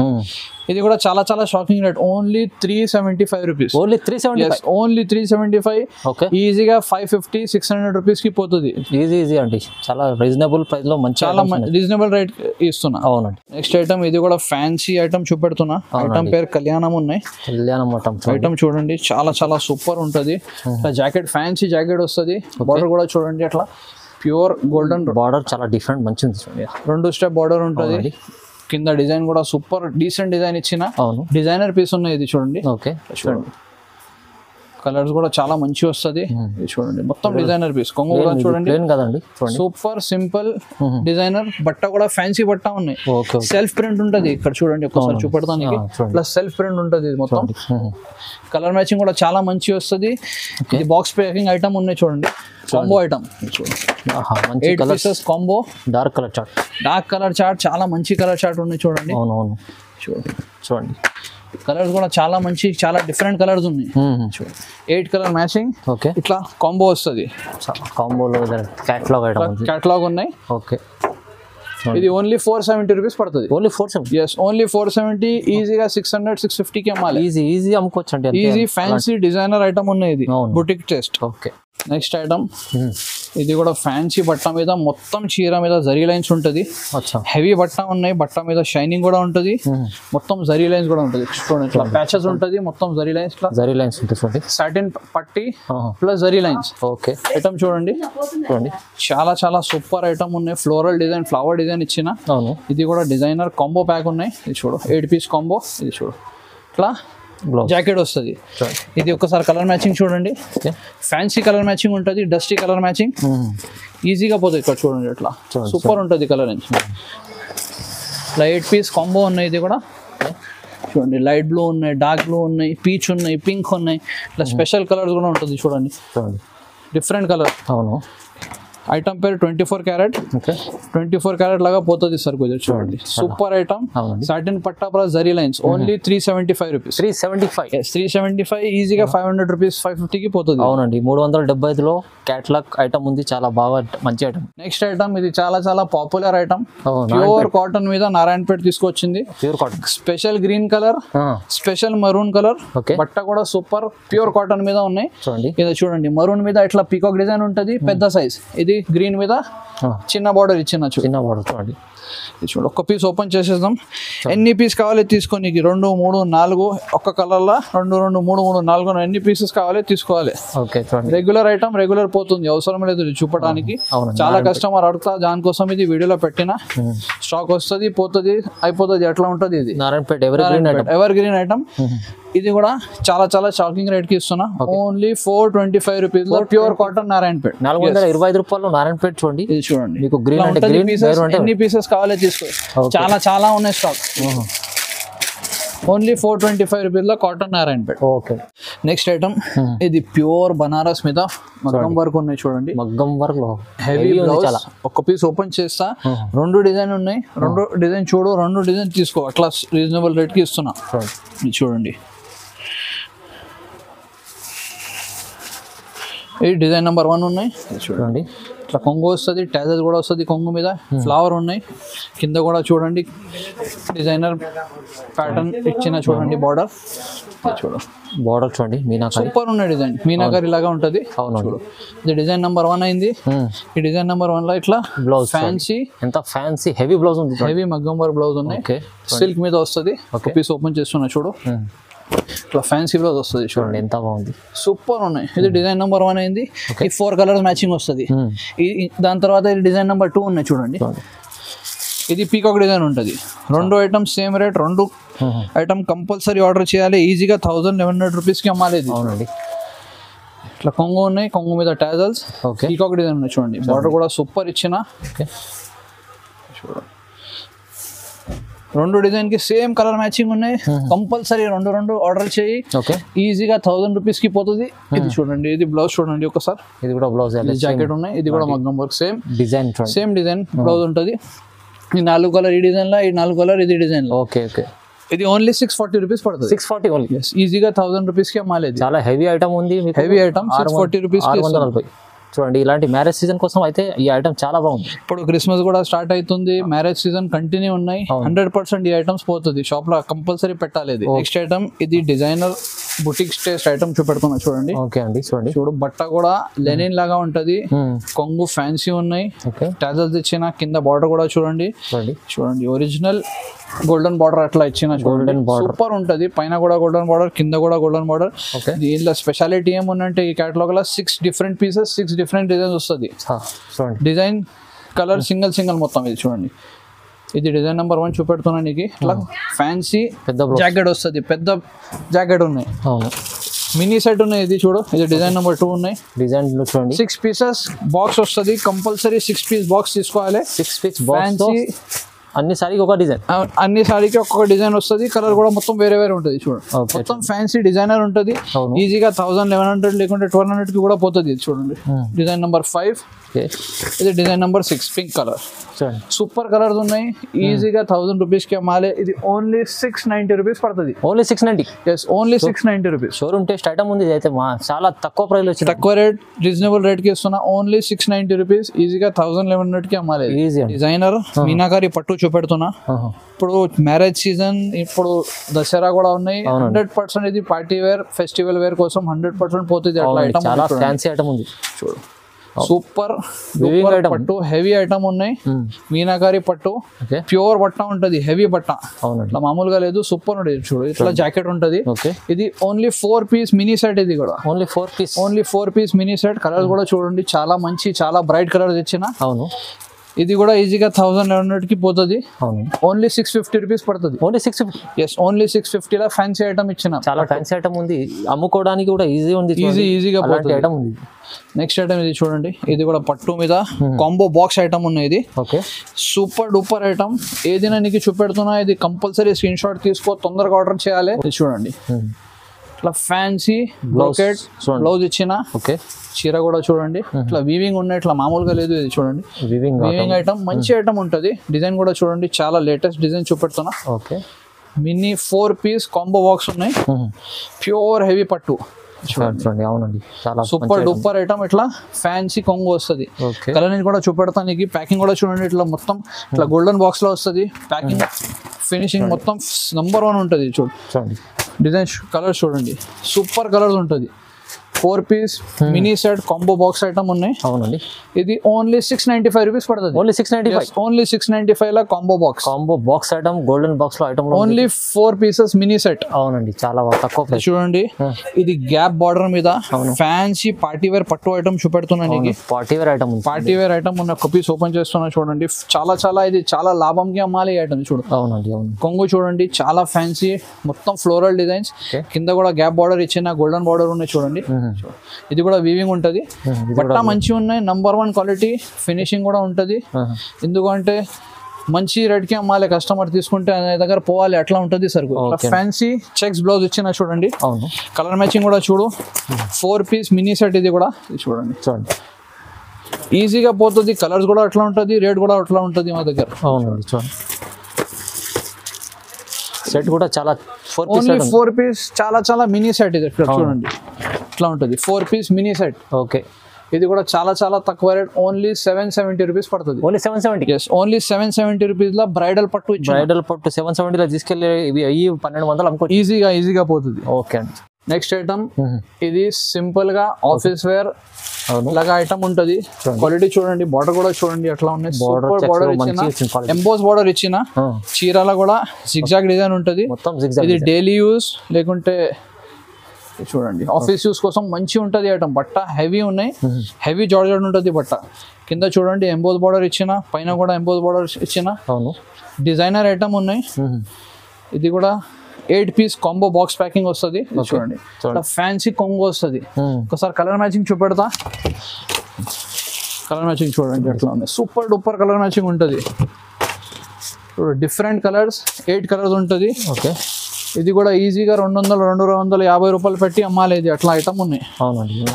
ఇది కూడా చాలా చాలా shocking rate, only 375 rupees. Only 375. ఈజీగా 550 600 రూపీస్ కి పోతుంది. ఈజీ అండి, చాలా రీజనబుల్ ప్రైస్ లో మంచి, చాలా రీజనబుల్ రేట్ ఇస్తున్నా. అవునండి. నెక్స్ట్ ఐటమ్ ఇది కూడా ఫ్యాన్సీ ఐటమ్ చూపెడుతున్నా. ఐటమ్ పేరు కళ్యాణం ఉన్నాయి. ఐటమ్ చూడండి చాలా చాలా సూపర్ ఉంటది. జాకెట్ ఫ్యాన్సీ జాకెట్ వస్తుంది. బార్డర్ కూడా చూడండి అట్లా ప్యూర్ గోల్డెన్ బార్డర్, చాలా డిఫరెంట్ మంచిగా ఉంది. 2 స్టెప్ బార్డర్ ఉంటుంది. కింద డిజైన్ కూడా సూపర్ డీసెంట్ డిజైన్ ఇచ్చిన. డిజైనర్ పీస్ ఉన్నాయి. ఇది చూడండి చూడండి కలర్స్ కూడా చాలా మంచి వస్తుంది. చూడండి మొత్తం డిజైనర్ పీస్. కొంగు కూడా చూడండి సూపర్ సింపుల్ డిజైనర్. బట్ట కూడా ఫ్యాన్సీ బట్ట ఉన్నాయి. సెల్ఫ్ ప్రింట్ ఉంటది. ఇక్కడ చూడండి ఒకసారి చూపెడతాను. ప్లస్ సెల్ఫ్ ప్రింట్ ఉంటది మొత్తం. కలర్ మ్యాచింగ్ కూడా చాలా మంచి వస్తుంది. ఇది బాక్స్ ప్యాకింగ్ ఐటమ్ ఉన్నాయి. చూడండి combo item, 8 pieces combo. Dark colour chart చాలా మంచి కలర్ చార్ట్ ఉన్నాయి. చూడండి చూడండి కలర్స్ కూడా చాలా మంచి, చాలా డిఫరెంట్ కలర్స్ ఉన్నాయి. 8 కలర్ మ్యాచింగ్. ఇట్లా కాంబో వస్తుంది. కాంబోలో క్యాటలాగ్ ఉన్నాయి. ఇది ఓన్లీ 470 రూపీస్ పడుతుంది. ఓన్లీ 470. ఈజీగా 600 650 కి అమ్మాలి. ఈజీ అమ్ముకోవచ్చు అండి. ఈజీ ఫ్యాన్సీ డిజైనర్ ఐటమ్ ఉన్నాయి. ఇది బుటిక్ టెస్ట్. నెక్స్ట్ ఐటమ్ ఇది కూడా ఫ్యాన్సీ బట్ట మీద మొత్తం చీర మీద జరీ లైన్స్ ఉంటుంది. హెవీ బట్ట ఉన్నాయి. బట్ట మీద షైనింగ్ కూడా ఉంటుంది. మొత్తం జరీ లైన్స్ కూడా ఉంటుంది. ఇట్లా ప్యాచెస్ ఉంటుంది. మొత్తం జరీ లైన్స్ ఉంటుంది. సాటిన్ పట్టి ప్లస్ జరీ లైన్స్. ఐటమ్ చూడండి చాలా చాలా సూపర్ ఐటమ్ ఉన్నాయి. ఫ్లోరల్ డిజైన్, ఫ్లవర్ డిజైన్ ఇచ్చిన. ఇది కూడా డిజైనర్ కాంబో ప్యాక్ ఉన్నాయి. ఇది చూడు 8 పీస్ కాంబో. ఇది చూడు ఇట్లా జాకెట్ వస్తుంది. ఇది ఒకసారి కలర్ మ్యాచింగ్ చూడండి, ఫ్యాన్సీ కలర్ మ్యాచింగ్ ఉంటుంది, డస్టీ కలర్ మ్యాచింగ్ ఈజీగా పోతుంది. ఇక్కడ చూడండి ఇట్లా సూపర్ ఉంటుంది colour matching. Light piece combo ఉన్నాయి, ఇది కూడా చూడండి. లైట్ బ్లూ ఉన్నాయి, డార్క్ బ్లూ ఉన్నాయి, పీచ్ ఉన్నాయి, పింక్ ఉన్నాయి, ఇట్లా స్పెషల్ కలర్స్ కూడా ఉంటుంది చూడండి, డిఫరెంట్ కలర్. అవును. ఐటమ్ పేరు 24 క్యారెట్. 24 క్యారెట్ లాగా పోతుంది సార్ కొంచెం చూడండి. సూపర్ ఐటమ్, సాటిన్ పట్టా plus zari lines, only 375 rupees. 375 ఈజీగా 500 రూపీస్ 550కి పోతుంది. అవునండి, 375లో క్యాటలాగ్ ఐటమ్ ఉంది, చాలా బాగా మంచి ఐటమ్. నెక్స్ట్ ఐటమ్ ఇది చాలా చాలా పాపులర్ ఐటమ్, ప్యూర్ కాటన్ మీద నారాయణపేట తీసుకొచ్చింది. Pure cotton, special green colour, special maroon colour, బట్ట కూడా సూపర్ ప్యూర్ కాటన్ మీద ఉన్నాయి. ఇది చూడండి, మరూన్ మీద ఇట్లా పీకాక్ డిజైన్ ఉంటుంది, పెద్ద సైజ్. ఇది గ్రీన్ మీద చిన్న బార్డర్ ఇచ్చిన చిన్న బార్డర్ చూడండి. చూడండి, ఒక్క పీస్ ఓపెన్ చేసేద్దాం. ఎన్ని పీస్ కావాలి తీసుకోని, 2, 3, 4 ఒక్క కలర్ లా 2, 2, 3, 3, 4 ఎన్ని పీసెస్ కావాలి తీసుకోవాలి. రెగ్యులర్ ఐటమ్ రెగ్యులర్ పోతుంది, అవసరం లేదు చూపడానికి. చాలా కస్టమర్ అడుగుతా, దానికోసం ఇది వీడియోలో పెట్టిన. స్టాక్ వస్తుంది పోతుంది అయిపోతుంది, ఎట్లా ఉంటుంది. ఇది నారాయణపేట ఎవర్ గ్రీన్ ఐటమ్. ఇది కూడా చాలా చాలా షాకింగ్ రేట్ కి ఇస్తున్నా, ఓన్లీ 425 రూపీస్ లో ప్యూర్ కాటన్ నారాయణపేట. 425 రూపాయలు నారాయణపేట. చూడండి, ఇది చూడండి, మీకు గ్రీన్ అంటే ఎన్ని పీసెస్ కావాలి తీసుకో, చాలా చాలా ఉన్నాయి స్టాక్. ఓన్లీ 425 రూపీస్ లో cotton Narayanpet. Okay. Next item ఇది ప్యూర్ బనారస్ మీద మగ్గం వర్క్ ఉన్నాయి చూడండి. మగ్గం వర్క్ లో హెవీ బ్లౌజ్. ఒక పీస్ ఓపెన్ చేస్తా, 2 డిజైన్ ఉన్నాయి, 2 డిజైన్ చూడు, 2 డిజైన్ తీసుకో, అట్లా రీజనబుల్ రేట్ కి ఇస్తున్నా. చూడండి, ఈ డిజైన్ నెంబర్ 1 ఉన్నాయి చూడండి. ఇట్లా కొంగు వస్తుంది, ట్యాజెస్ కూడా వస్తుంది, కొంగు మీద ఫ్లవర్ ఉన్నాయి. కింద కూడా చూడండి డిజైనర్ ప్యాటర్న్ ఇచ్చిన చూడండి, బార్డర్ చూడండి, మీనాకారి సూపర్ ఉన్నాయి. డిజైన్ మీనాకారి లాగా ఉంటుంది. ఇది డిజైన్ నెంబర్ 1 అయింది. ఈ డిజైన్ నెంబర్ 1 లో ఇట్లా బ్లౌజ్ ఫ్యాన్సీ, ఎంత ఫ్యాన్సీ హెవీ బ్లౌజ్ ఉంది, హెవీ మగ్గం వర్క్ బ్లౌజ్ ఉన్నాయి, సిల్క్ మీద వస్తుంది. ఒక పీస్ ఓపెన్ చేస్తున్నా చూడు, ఇట్లా ఫ్యాన్సీ బ్లౌజ్ వస్తుంది చూడండి, ఎంత బాగుంది, సూపర్ ఉన్నాయి. ఇది డిజైన్ నెంబర్ 1 అయింది. ఈ 4 కలర్స్ మ్యాచింగ్ వస్తుంది. దాని తర్వాత ఇది డిజైన్ నెంబర్ 2 ఉన్నాయి చూడండి. ఇది పీకాక్ డిజైన్ ఉంటుంది. 2 items same rate, 2 item compulsory order చేయాలి. ఈజీగా 1100 రూపీస్కి అమ్మాలి. అవునండి, ఇట్లా కొంగు ఉన్నాయి, కొంగు మీద టాజల్స్, పీకాక్ డిజైన్ ఉన్నాయి చూడండి. బార్డర్ కూడా సూపర్ ఇచ్చిన. చూడండి, 2 డిజైన్ కి సేమ్ కలర్ మ్యాచింగ్ ఉన్నాయి. కంపల్సరీ 2 ఆర్డర్ చేయి, ఈజీగా 1000 రూపీస్ కి పోతుంది. ఇది చూడండి, ఇది బ్లౌజ్ చూడండి ఒకసారి. ఇది కూడా బ్లౌజ్, జాకెట్ ఉన్నాయి. ఇది కూడా మగ్గం వర్క్, సేమ్ డిజైన్ బ్లౌజ్ ఉంటుంది. ఈ 4 కలర్ ఈ డిజైన్ లో, ఈ 4 కలర్ ఇది డిజైన్ లో. ఇది ఓన్లీ 640 రూపీస్ పడుతుంది. 640 ఓన్లీ, ఈజీగా 1000 రూపీస్ కి అమ్మాలి. చాలా హెవీ ఐటమ్ ఉంది, హెవీ ఐటమ్ 640 రూపీస్. 640 చూడండి. ఇలాంటి మ్యారేజ్ సీజన్ కోసం అయితే ఈ ఐటమ్ చాలా బాగుంది. ఇప్పుడు క్రిస్మస్ కూడా స్టార్ట్ అవుతుంది, మ్యారేజ్ సీజన్ కంటిన్యూ ఉన్నాయి. 100% ఈ ఐటమ్స్ పోతుంది, షాప్ లో కంపల్సరీ పెట్టాలి. నెక్స్ట్ ఐటమ్ ఇది డిజైనర్ బుటిక్ స్టేజ్ ఐటమ్ చూపెడుతున్నా చూడండి. ఓకే అండి, చూడండి. చూడు, బట్ట కూడా లెనిన్ లాగా ఉంటది, కొంగు ఫ్యాన్సీ ఉన్నాయి, టాజల్స్ ఇచ్చిన, కింద బార్డర్ కూడా చూడండి. చూడండి, ఒరిజినల్ గోల్డెన్ బార్డర్ అట్లా ఇచ్చిన, గోల్డెన్ బార్డర్ సూపర్ ఉంటది. పైన కూడా గోల్డెన్ బార్డర్, కింద కూడా గోల్డెన్ బార్డర్. దీనిలో స్పెషాలిటీ ఏముందంటే ఈ కేటలాగ్ లో 6 డిఫరెంట్ పీసెస్, 6 డిఫరెంట్ డిజైన్స్ వస్తుంది. డిజైన్ కలర్ సింగిల్ మొత్తం. ఇది చూడండి, ఇది డిజైన్ నెంబర్ 1 చూపెడుతున్నా నీకు. ఇట్లా ఫ్యాన్సీ పెద్ద జాకెట్ వస్తుంది, పెద్ద జాకెట్ ఉన్నాయి, మినీ సెట్ ఉన్నాయి. ఇది చూడు, ఇది డిజైన్ నెంబర్ 2 ఉన్నాయి. డిజైన్ చూడండి, 6 పీసెస్ బాక్స్ వస్తుంది, కంపల్సరీ 6 పీస్ బాక్స్ తీసుకోవాలి. 6 పీస్ బాక్స్, అన్ని సారీకి ఒక డిజైన్, అన్ని సారీకి ఒక్కొక్క డిజైన్ వస్తుంది. కలర్ కూడా మొత్తం వేరే వేరే ఉంటుంది. చూడండి, మొత్తం ఫ్యాన్సీ డిజైనర్ ఉంటుంది. ఈజీగా 1100 లేకుంటే 1200 కి కూడా పోతుంది. ఇది చూడండి, డిజైన్ నెంబర్ 5. ఇది design number 6, pink colour. Super colours ఉన్నాయి, ఈజీగా 1000 రూపీస్ కి అమ్మాలి. ఇది ఓన్లీ 690 రూపీస్ పడుతుంది. Only 690. Only 690 rupees. Showroom test item ఉంది, అయితే చాలా తక్కువ ప్రైస్ లో వచ్చింది. తక్కువ రేట్, రీజనబుల్ రేట్ కి ఇస్తున్నా. ఓన్లీ 690 రూపీస్, ఈజీగా 1100 కి అమ్మాలి. డిజైనర్ మీనాకారి పట్టు చూపెడుతున్నా. ఇప్పుడు మ్యారేజ్ సీజన్, ఇప్పుడు దసరా కూడా ఉన్నాయి. 100% ఇది పార్టీ వేర్, ఫెస్టివల్ వేర్ కోసం 100% పోతుంది. అట్లా ఐటమ్, చాలా ఫ్యాన్సీ ఐటమ్ ఉంది. చూడు, సూపర్ పట్టు, హెవీ ఐటమ్ ఉన్నాయి. మీనాకారి పట్టు, ప్యూర్ బట్ట ఉంటది, హెవీ బట్ట, ఇట్లా మామూలుగా లేదు, సూపర్ ఉంటుంది. చూడు, ఇట్లా జాకెట్ ఉంటది. ఇది ఓన్లీ 4 పీస్ మినీ సెట్. ఇది కూడా only 4 piece mini set. Colours కూడా చూడండి, చాలా మంచి, చాలా బ్రైట్ కలర్స్ ఇచ్చిన. అవును, ఇది కూడా ఈజీగా 1100 కి పోతుంది. అవును, ఓన్లీ 650 రూపీస్ పడుతుంది. ఓన్లీ 650. ఎస్, ఓన్లీ 650 లా ఫ్యాన్సీ ఐటమ్ ఇచ్చిన. చాలా ఫ్యాన్సీ ఐటమ్ ఉంది, అమ్ముకోవడానికి కూడా ఈజీ ఉంది. ఈజీగా ఐటమ్ ఉంది. నెక్స్ట్ ఐటమ్ ఇది చూడండి, ఇది కూడా పట్టు మీద కాంబో బాక్స్ ఐటమ్ ఉన్నాయి. ఇది ఓకే, సూపర్ డూపర్ ఐటమ్. ఏదైనా నీకు చూపెడుతున్నా, ఇది కంపల్సరీ స్క్రీన్ షాట్ తీసుకో, తొందరగా ఆర్డర్ చేయాలి. ఇది చూడండి, ఇట్లా ఫ్యాన్సీ బ్రోకెట్ బ్లౌజ్ ఇచ్చిన. ఓకే, చీర కూడా చూడండి, ఇట్లా వీవింగ్ ఉన్నాయి, ఇట్లా మామూలుగా లేదు. ఇది చూడండి, వీవింగ్ ఐటమ్, మంచి ఐటమ్ ఉంటుంది. డిజైన్ కూడా చూడండి, చాలా లేటెస్ట్ డిజైన్ చూపెడుతున్నా. Okay, mini 4 piece combo box ఉన్నాయి. ప్యూర్ హెవీ పట్టు చూడండి. అవునండి, చాలా సూపర్ డూపర్ ఐటమ్. ఇట్లా ఫ్యాన్సీ కొంగు వస్తుంది. కలర్ నుంచి కూడా చూపెడతాను నీకు. ప్యాకింగ్ కూడా చూడండి, ఇట్లా మొత్తం ఇట్లా గోల్డెన్ బాక్స్ లో వస్తుంది. ప్యాకింగ్ ఫినిషింగ్ మొత్తం నంబర్ 1 ఉంటుంది. చూడండి, డిజైన్ కలర్స్ చూడండి, సూపర్ కలర్స్ ఉంటుంది. 4 piece mini set combo box item ఉన్నాయి. అవునండి, ఇది ఓన్లీ 695 రూపీస్ పడుతుంది. ఓన్లీ 695. ఓన్లీ 695 లా combo box item, golden box లో item. Only 4 pieces mini set. అవునండి, చాలా తక్కువ ప్రైస్. చూడండి, ఇది గ్యాప్ బార్డర్ మీద ఫ్యాన్సీ పార్టీ వేర్ పట్టు ఐటమ్ చూపెడుతున్నా నీకు. పార్టీ వేర్ ఐటమ్ ఉన్న ఒక పీస్ ఓపెన్ చేస్తున్నా చూడండి. చాలా ఇది చాలా లాభంకి అమ్మాలి ఐటమ్. చూడు, అవునండి, కొంగు చూడండి, చాలా ఫ్యాన్సీ, మొత్తం ఫ్లోరల్ డిజైన్స్. కింద కూడా గ్యాప్ బార్డర్ ఇచ్చిన, గోల్డెన్ బార్డర్ ఉన్నాయి చూడండి. ఇది కూడా వీవింగ్ ఉంటది. బట్ట మంచిగా ఉన్నాయి, నంబర్ 1 క్వాలిటీ. ఫినిషింగ్ కూడా ఉంటది. ఎందుకంటే మంచి రేట్ కి అమ్మాలి, కస్టమర్ తీసుకుంటే అనే దగ్గర పోవాలి, అట్లా ఉంటది సరుకు. ఫ్యాన్సీ చెక్స్ బ్లౌజ్ ఇచ్చిన చూడండి. కలర్ మ్యాచింగ్ కూడా చూడు. 4 పీస్ మినీ సెట్. ఇది కూడా చూడండి, ఈజీగా పోతుంది. కలర్స్ కూడా అట్లా ఉంటది, రేట్ కూడా అట్లా ఉంటది మా దగ్గర. అవునండి, చూడండి, సెట్ కూడా చాలా 4 పీస్ చాలా మినీ సెట్. ఇది చూడండి, ఇట్లా ఉంటుంది. 4 పీస్ మినీ సెట్. ఓకే, ఇది కూడా చాలా తక్కువ రేట్. ఓన్లీ 770 రూపీస్ పడుతుంది. ఓన్లీ 770. yes, ఓన్లీ 770 రూపీస్ లో బ్రైడల్ పట్టు 770 లో తీసుకెళ్ళి 1200 అమ్ముకో, ఈజీగా పోతుంది. ఓకే అండి. నెక్స్ట్ ఐటమ్, ఇది సింపుల్ గా ఆఫీస్ వేర్ లాగా ఐటమ్ ఉంటది. క్వాలిటీ చూడండి, బార్డర్ కూడా చూడండి ఎట్లా ఉన్నాయి. బార్డర్ ఇచ్చిన, ఎంబోస్ బార్డర్ ఇచ్చిన. చీరాల కూడా జిగ్జాగ్ డిజైన్ ఉంటది. ఇది డైలీ యూస్ లేకుంటే చూడండి ఆఫీస్ యూస్ కోసం మంచి ఉంటది ఐటమ్. బట్ట హెవీ ఉన్నాయి, హెవీ జార్జెట్ ఉంటది బట్ట. కింద చూడండి ఎంబోస్ బార్డర్ ఇచ్చిన, పైన కూడా ఎంబోస్ బార్డర్ ఇచ్చిన. డిజైనర్ ఐటమ్ ఉన్నాయి. ఇది కూడా 8 పీస్ కాంబో బాక్స్ ప్యాకింగ్ వస్తుంది. చూడండి, ఫ్యాన్సీ కొంగు వస్తుంది. ఒకసారి కలర్ మ్యాచింగ్ చూపెడతా. కలర్ మ్యాచింగ్ చూడండి ఎట్లా ఉంది. సూపర్ డూపర్ కలర్ మ్యాచింగ్ ఉంటుంది. డిఫరెంట్ కలర్స్, 8 కలర్స్ ఉంటుంది. ఓకే, ఇది కూడా ఈజీగా 200-250 రూపాయలు పెట్టి అమ్మాలి. ఇది అట్లా ఐటమ్ ఉన్నాయి.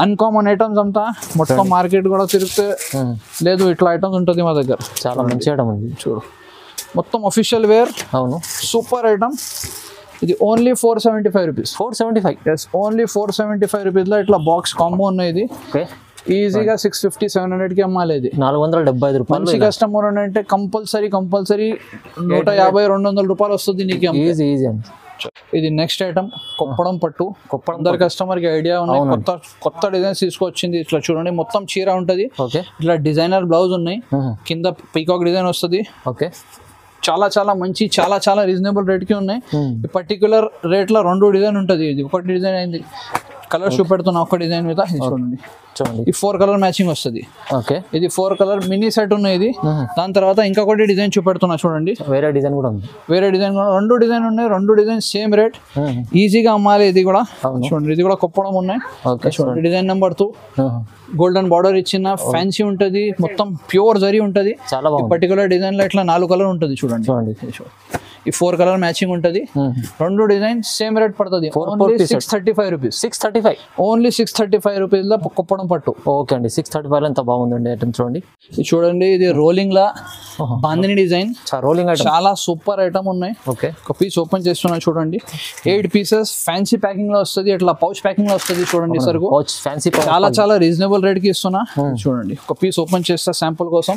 అన్కామన్ ఐటమ్స్ అంతా మొత్తం మార్కెట్ కూడా తిరిగితే లేదు, ఇట్లా ఐటమ్స్ ఉంటుంది మా దగ్గర. చాలా మంచి ఐటమ్ ఉంది. చూడు, మొత్తం అఫీషియల్ వేర్. అవును, సూపర్ ఐటమ్. ఇది only 475 rupees. 475. Yes, only 475 rupees లో ఇట్లా బాక్స్ కాంబో ఉన్నాయి. ఇది ఈజీగా 650-700 కి అమ్మాలి. ఇది 475 రూపాయలు. మంచి కస్టమర్ అంటే కంపల్సరీ 150-200 రూపాయలు వస్తుంది నీకు. ఈజీ అండి. ఇది నెక్స్ట్ ఐటమ్, కొప్పడం పట్టు. అందరు కస్టమర్ కి ఐడియా ఉన్నాయి. కొత్త డిజైన్స్ తీసుకొచ్చింది. ఇట్లా చూడండి, మొత్తం చీర ఉంటది. ఇట్లా డిజైనర్ బ్లౌజ్ ఉన్నాయి. కింద పీకాక్ డిజైన్ వస్తుంది. ఓకే, చాలా మంచి, చాలా రీజనబుల్ రేట్ కి ఉన్నాయి. ఈ పర్టికులర్ రేట్ లో 2 డిజైన్ ఉంటది. ఇది ఒకటి డిజైన్ అయింది, కలర్ చూపెడుతున్నా. ఒక డిజైన్ మీద చూడండి, ఈ 4 కలర్ మ్యాచింగ్ వస్తుంది. ఓకే, ఇది 4 కలర్ మినీ సెట్ ఉన్నాయి. ఇది దాని తర్వాత ఇంకొకటి డిజైన్ చూపెడుతున్నా చూడండి. వేరే డిజైన్ కూడా ఉంది. 2 డిజైన్ ఉన్నాయి. 2 డిజైన్ సేమ్ రేట్. ఈజీగా అమ్మాలి. ఇది కూడా చూడండి, ఇది కూడా కొప్పడం ఉన్నాయి. చూడండి, డిజైన్ నెంబర్ 2. గోల్డెన్ బార్డర్ ఇచ్చిన, ఫ్యాన్సీ ఉంటది, మొత్తం ప్యూర్ జరీ ఉంటది. పర్టికులర్ డిజైన్ లో ఇట్లా 4 కలర్ ఉంటది. చూడండి, ఈ 4 కలర్ మ్యాచింగ్ ఉంటది. 2 డిజైన్ సేమ్ రేట్ పడుతుంది. 635 రూపీస్. 635. ఓన్లీ 635 రూపీస్ లో కొప్పడం పట్టు. ఓకే అండి, 635 ఎంత బాగుందండి ఐటమ్. చూడండి, చూడండి, ఇది రోలింగ్ లా బాందిని డిజైన్. రోలింగ్ చాలా సూపర్ ఐటమ్ ఉన్నాయి. ఓకే, ఒక పీస్ ఓపెన్ చేస్తున్నా చూడండి. 8 పీసెస్ ఫ్యాన్సీ ప్యాకింగ్ లో వస్తుంది. ఇట్లా పౌచ్ ప్యాకింగ్ లో వస్తుంది. చూడండి సరుకు ఫ్యాన్సీ, చాలా రీజనబుల్ రేట్ కి ఇస్తున్నా. చూడండి, ఒక పీస్ ఓపెన్ చేస్తా శాంపుల్ కోసం.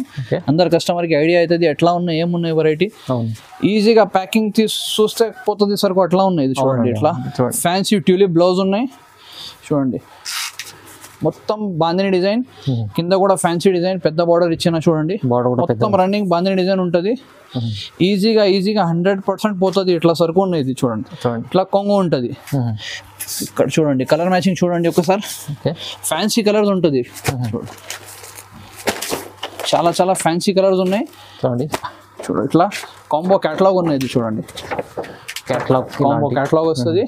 అందరు కస్టమర్ కి ఐడియా అవుతుంది ఎట్లా ఉన్నాయి, ఏమున్నాయి వెరైటీ. ఈజీగా ప్యాకింగ్ చూస్తే పోతుంది సరుకు, అట్లా ఉన్నాయి. ఇది చూడండి, ఇట్లా ఫ్యాన్సీ ట్యూలిప్ బ్లౌజ్ ఉన్నాయి. చూడండి, మొత్తం బాందిని డిజైన్. కింద కూడా ఫ్యాన్సీ డిజైన్, పెద్ద బార్డర్ ఇచ్చిన. చూడండి, మొత్తం రన్నింగ్ బాందిని డిజైన్ ఉంటది. ఈజీగా 100% పోతుంది. ఇట్లా సరుకు ఉన్నాయి. ఇది చూడండి, ఇట్లా కొంగు ఉంటది. ఇక్కడ చూడండి, కలర్ మ్యాచింగ్ చూడండి ఒకసారి. ఫ్యాన్సీ కలర్స్ ఉంటుంది. చాలా చాలా ఫ్యాన్సీ కలర్స్ ఉన్నాయి చూడండి. చూడండి ఇట్లా కాంబో క్యాటలాగ్ ఉన్నాయి, ఇది చూడండి క్యాటలాగ్ కాంబో క్యాటలాగ్ వస్తుంది.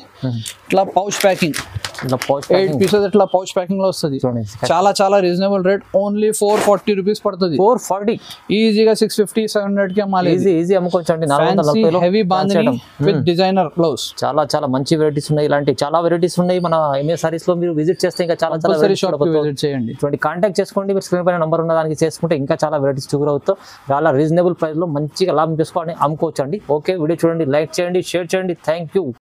ఇట్లా పౌచ్ ప్యాకింగ్, ఇలా పౌచ్ 8 పీసెస్ ఇట్లా పౌచ్ ప్యాకింగ్ లో వస్తుంది. చూడండి చాలా చాలా రీజనబుల్ రేట్, ఓన్లీ 440 రూపీస్ పడుతుంది. 440 ఈజీగా 650-700 కి అమ్మాలి. ఈజీ అమ్ముకోవచ్చు అండి. 440 heavy bandhani with designer blouse. చాలా చాలా మంచి వెరైటీస్ ఉన్నాయి, ఇలాంటి చాలా వెరైటీస్ ఉన్నాయి మన ఎంఏ సారీస్ లో. మీరు విజిట్ చేస్తే ఇంకా చాలా చాలా షాప్ విజిట్ చేయండి. చూడండి కాంటాక్ట్ చేసుకోండి, మీరు స్క్రీన్ పైన నంబర్ ఉన్న దానికి చేసుకుంటే ఇంకా చాలా వెరైటీస్ చూడవుతో చాలా రీజనబుల్ ప్రైస్ లో మంచిగా లాభం చేసుకోండి, అమ్ముకోవచ్చు అండి. ఓకే, వీడియో చూడండి, లైక్ చేయండి, షేర్ చేయండి. Thank you.